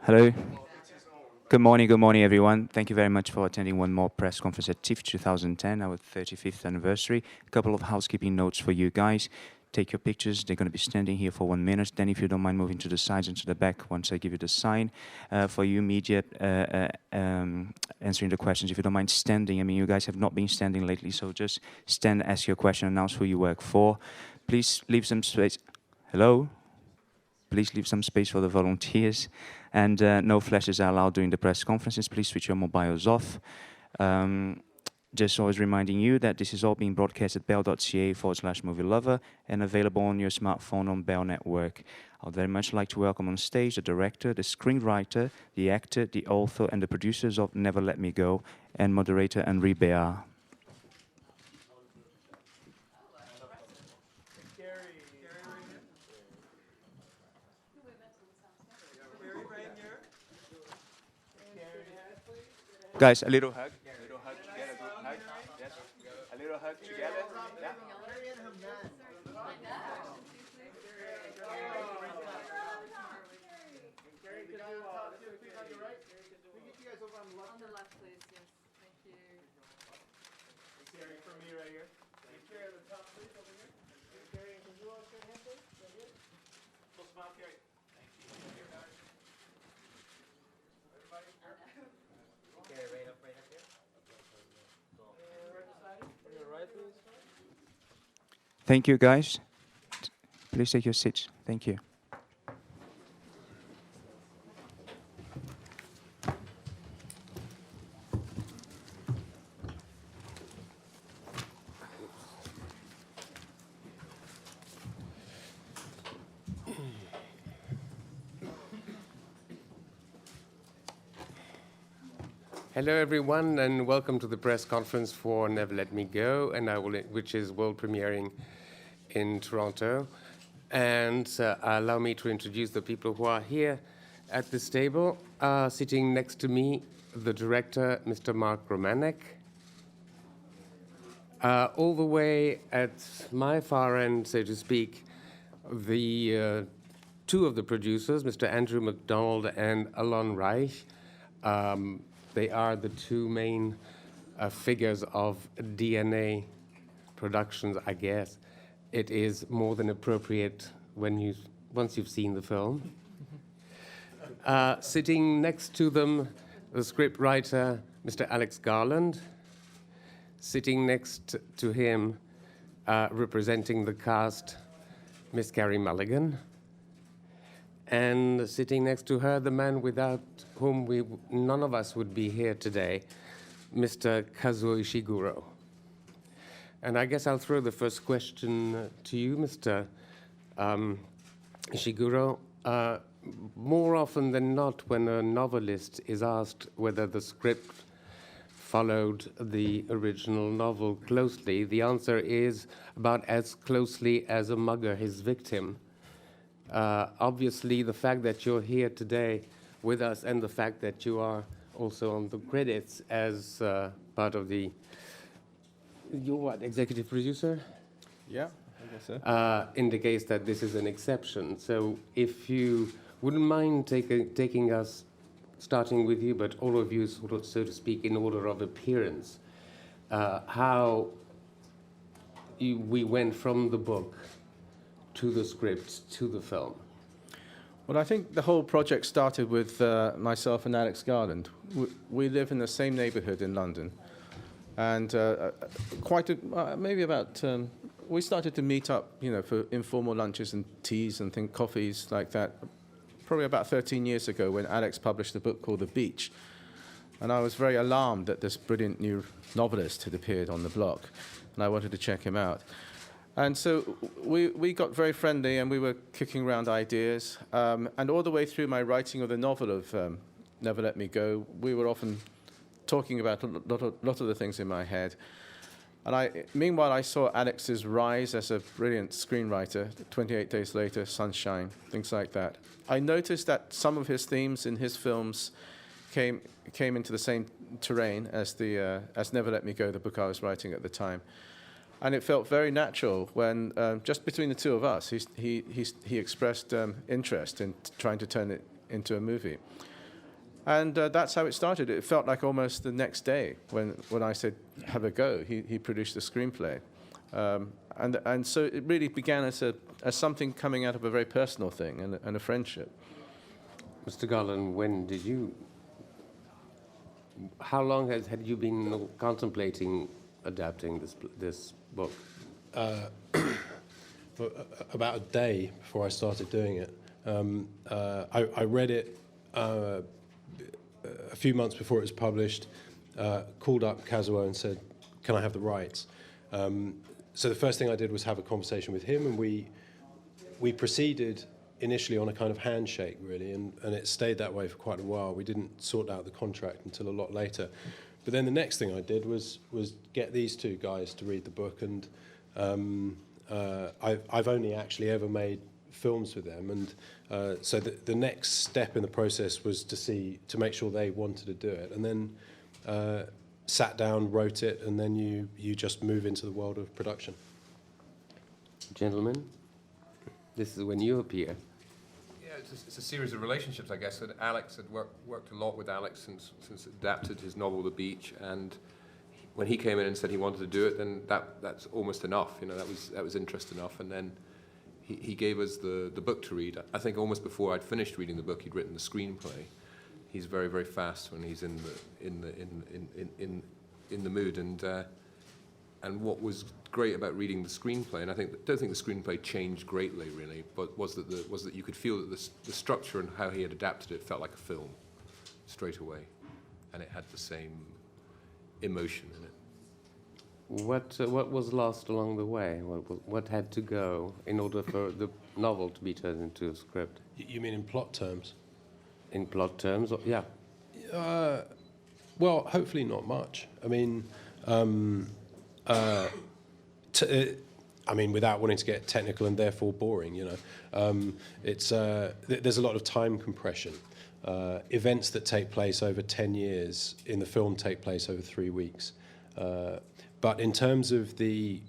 Hello. Good morning, everyone. Thank you very much for attending one more press conference at TIFF 2010, our 35th anniversary. A couple of housekeeping notes for you guys. Take your pictures. They're going to be standing here for 1 minute. Then, if you don't mind moving to the sides and to the back once I give you the sign. For you media answering the questions, if you don't mind standing. I mean, you guys have not been standing lately, so just stand, ask your question, announce who you work for. Please leave some space. Hello? Please leave some space for the volunteers. And no flashes are allowed during the press conferences. Please switch your mobiles off. Just always reminding you that this is all being broadcast at bell.ca/movie lover and available on your smartphone on Bell Network. I would very much like to welcome on stage the director, the screenwriter, the actor, the author, and the producers of Never Let Me Go, and moderator Henri Béard. Guys, a little hug. A little hug together. Good hug. Yes. A little hug together. Yeah. On the left, please. Yes. Thank you. Gary, for me right here. Gary, at the top, please, over here. Gary, can you all shake hands, please? Right here. Full smile, Gary. Thank you. Here, guys. Everybody, Gary, right up here. Right beside him. To your right, please. Thank you, guys. Please take your seats. Thank you. Hello, everyone, and welcome to the press conference for Never Let Me Go, which is world premiering in Toronto. And allow me to introduce the people who are here at this table. Sitting next to me, the director, Mr. Mark Romanek. All the way at my far end, so to speak, the two of the producers, Mr. Andrew MacDonald and Alon Reich. They are the two main figures of DNA Productions, I guess. It is more than appropriate once you've seen the film. Sitting next to them, the script writer, Mr. Alex Garland. Sitting next to him, representing the cast, Miss Carey Mulligan. And sitting next to her, the man without whom none of us would be here today, Mr. Kazuo Ishiguro. And I guess I'll throw the first question to you, Mr. Ishiguro. More often than not, when a novelist is asked whether the script followed the original novel closely, the answer is about as closely as a mugger his victim. Obviously, the fact that you're here today with us and the fact that you are also on the credits as part of the... You're what, executive producer? Yeah, I guess so. Indicates that this is an exception. So if you wouldn't mind taking us, starting with you, but all of you, sort of, so to speak, in order of appearance, how we went from the book to the script, to the film. Well, I think the whole project started with myself and Alex Garland. We live in the same neighborhood in London. And we started to meet up, for informal lunches and teas and coffees like that, probably about 13 years ago when Alex published a book called The Beach. And I was very alarmed that this brilliant new novelist had appeared on the block, and I wanted to check him out. And so we got very friendly, and we were kicking around ideas. And all the way through my writing of the novel of Never Let Me Go, we were often talking about a lot of the things in my head. And meanwhile, I saw Alex's rise as a brilliant screenwriter, 28 Days Later, Sunshine, things like that. I noticed that some of his themes in his films came into the same terrain as Never Let Me Go, the book I was writing at the time. And it felt very natural when, just between the two of us, he expressed interest in trying to turn it into a movie. And that's how it started. It felt like almost the next day when I said, have a go. He produced the screenplay. And so it really began as something coming out of a very personal thing and a friendship. Mr. Garland, how long had you been contemplating adapting this book? About a day before I started doing it. I read it a few months before it was published, called up Kazuo and said, can I have the rights? So the first thing I did was have a conversation with him, and we proceeded initially on a kind of handshake, really, and it stayed that way for quite a while. We didn't sort out the contract until a lot later. But then the next thing I did was get these two guys to read the book, and I've only actually ever made films with them, and so the next step in the process was to make sure they wanted to do it, and then sat down, wrote it, and then you just move into the world of production. Gentlemen, this is when you appear. Yeah, it's a series of relationships, I guess. And Alex had worked a lot with Alex since adapted his novel The Beach, and when he came in and said he wanted to do it, then that's almost enough. You know, that was interest enough. And then he gave us the book to read. I think almost before I'd finished reading the book, he'd written the screenplay. He's very, very fast when he's in the mood. And what was great about reading the screenplay, and I don't think the screenplay changed greatly really, but was that you could feel that the structure and how he had adapted it felt like a film straight away, and it had the same emotion in it. What was lost along the way? What had to go in order for the novel to be turned into a script? You mean in plot terms? In plot terms, yeah. Well, hopefully not much. I mean, without wanting to get technical and therefore boring, you know, there's a lot of time compression. Events that take place over 10 years in the film take place over 3 weeks. But in terms of the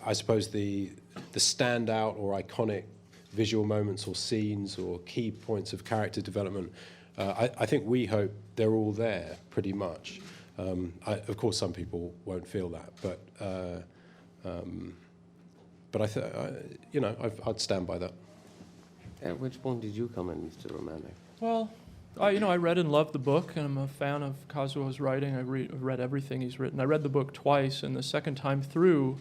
I suppose the standout or iconic visual moments or scenes or key points of character development, I think we hope they're all there pretty much. Of course, some people won't feel that, but I'd stand by that. At which point did you come in, Mr. Romano? Well, I read and loved the book, and I'm a fan of Kazuo's writing. I've read everything he's written. I read the book twice, and the second time through,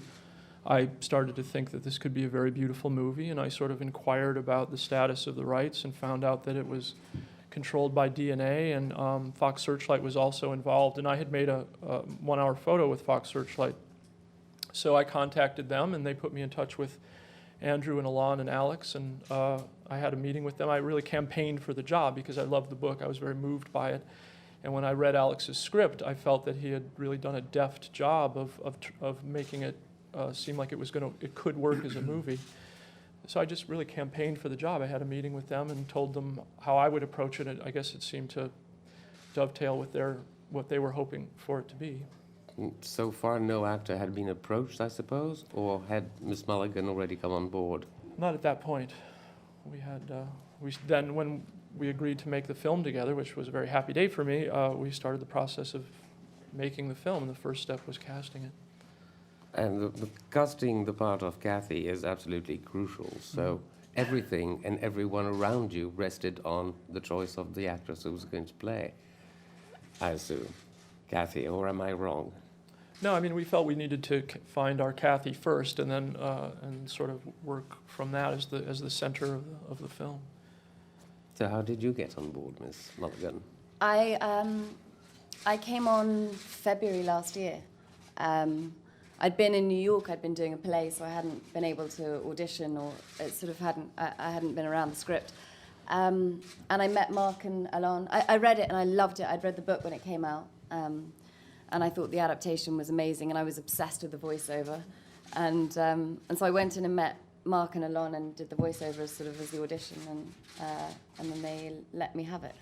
I started to think that this could be a very beautiful movie, and I sort of inquired about the status of the rights and found out that it was controlled by DNA, and Fox Searchlight was also involved, and I had made a 1-hour photo with Fox Searchlight. So I contacted them, and they put me in touch with Andrew and Alon and Alex, and I had a meeting with them. I really campaigned for the job because I loved the book. I was very moved by it. And when I read Alex's script, I felt that he had really done a deft job of making it seem like it could work as a movie. So I just really campaigned for the job. I had a meeting with them and told them how I would approach it. I guess it seemed to dovetail with what they were hoping for it to be. So far, no actor had been approached, I suppose, or had Miss Mulligan already come on board? Not at that point. We had then when we agreed to make the film together, which was a very happy day for me. We started the process of making the film, and the first step was casting it. And the casting the part of Kathy is absolutely crucial. So everything and everyone around you rested on the choice of the actress who was going to play, I assume. Kathy, or am I wrong? No, I mean, we felt we needed to find our Kathy first, and then and sort of work from that as the center of the film. So how did you get on board, Miss Mulligan? I came on February last year. I'd been in New York. I'd been doing a play, so I hadn't been able to audition, or it sort of I hadn't been around the script. And I met Mark and Alon. I read it and I loved it. I'd read the book when it came out. And I thought the adaptation was amazing, and I was obsessed with the voiceover. And so I went in and met Mark and Alon and did the voiceover as the audition, and then they let me have it.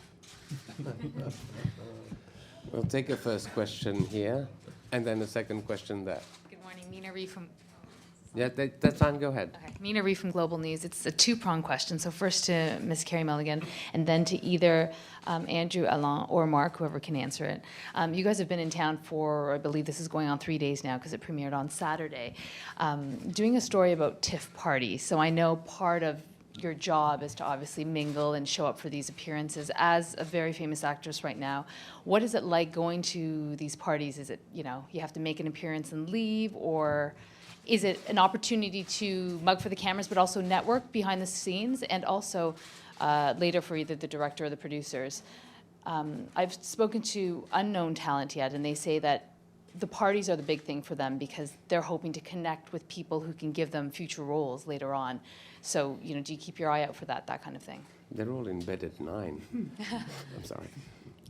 We'll take a first question here, and then a second question there. Good morning, Nina Ree from... Yeah, that's fine. Go ahead. Okay. Mina Reef from Global News. It's a two-pronged question. So first to Ms. Carrie Mulligan, and then to either Andrew, Alain, or Mark, whoever can answer it. You guys have been in town for, I believe this is going on 3 days now because it premiered on Saturday, doing a story about TIFF parties. So I know part of your job is to obviously mingle and show up for these appearances. As a very famous actress right now, what is it like going to these parties? Is it, you have to make an appearance and leave, or is it an opportunity to mug for the cameras but also network behind the scenes, and also later for either the director or the producers? I've spoken to unknown talent yet, and they say that the parties are the big thing for them because they're hoping to connect with people who can give them future roles later on. So, do you keep your eye out for that kind of thing? They're all in bed at 9. I'm sorry.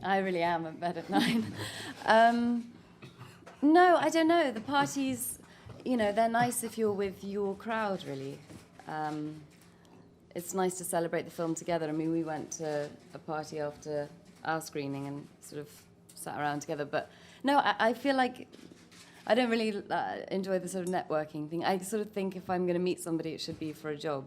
I really am in bed at 9. No, I don't know. The parties, they're nice if you're with your crowd, really. It's nice to celebrate the film together. I mean, we went to a party after our screening and sort of sat around together. But no, I feel like I don't really enjoy the sort of networking thing. I sort of think if I'm going to meet somebody, it should be for a job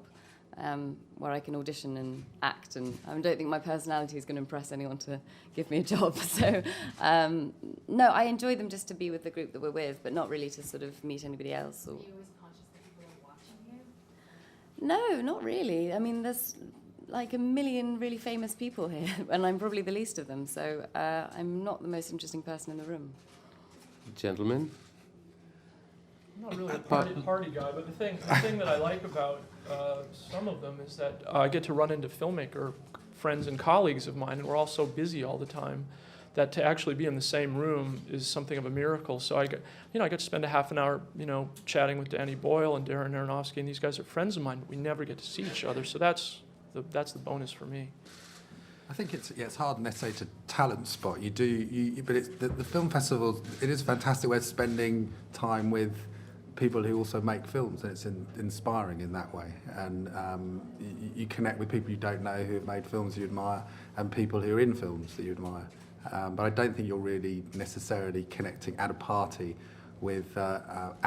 where I can audition and act. And I don't think my personality is going to impress anyone to give me a job. So, no, I enjoy them just to be with the group that we're with, but not really to sort of meet anybody else. Or... Are you always conscious that people are watching you? No, not really. I mean, there's like 1 million really famous people here, and I'm probably the least of them. So I'm not the most interesting person in the room. Gentlemen? I'm not really a party guy, but the thing that I like about some of them is that I get to run into filmmaker friends and colleagues of mine, and we're all so busy all the time that to actually be in the same room is something of a miracle. So I get to spend a half an hour, chatting with Danny Boyle and Darren Aronofsky, and these guys are friends of mine, but we never get to see each other. So that's the bonus for me. I think it's hard necessarily to talent spot. But it's the film festival. It is a fantastic way of spending time with people who also make films, and it's inspiring in that way. And you connect with people you don't know who have made films you admire, and people who are in films that you admire. But I don't think you're really necessarily connecting at a party with actors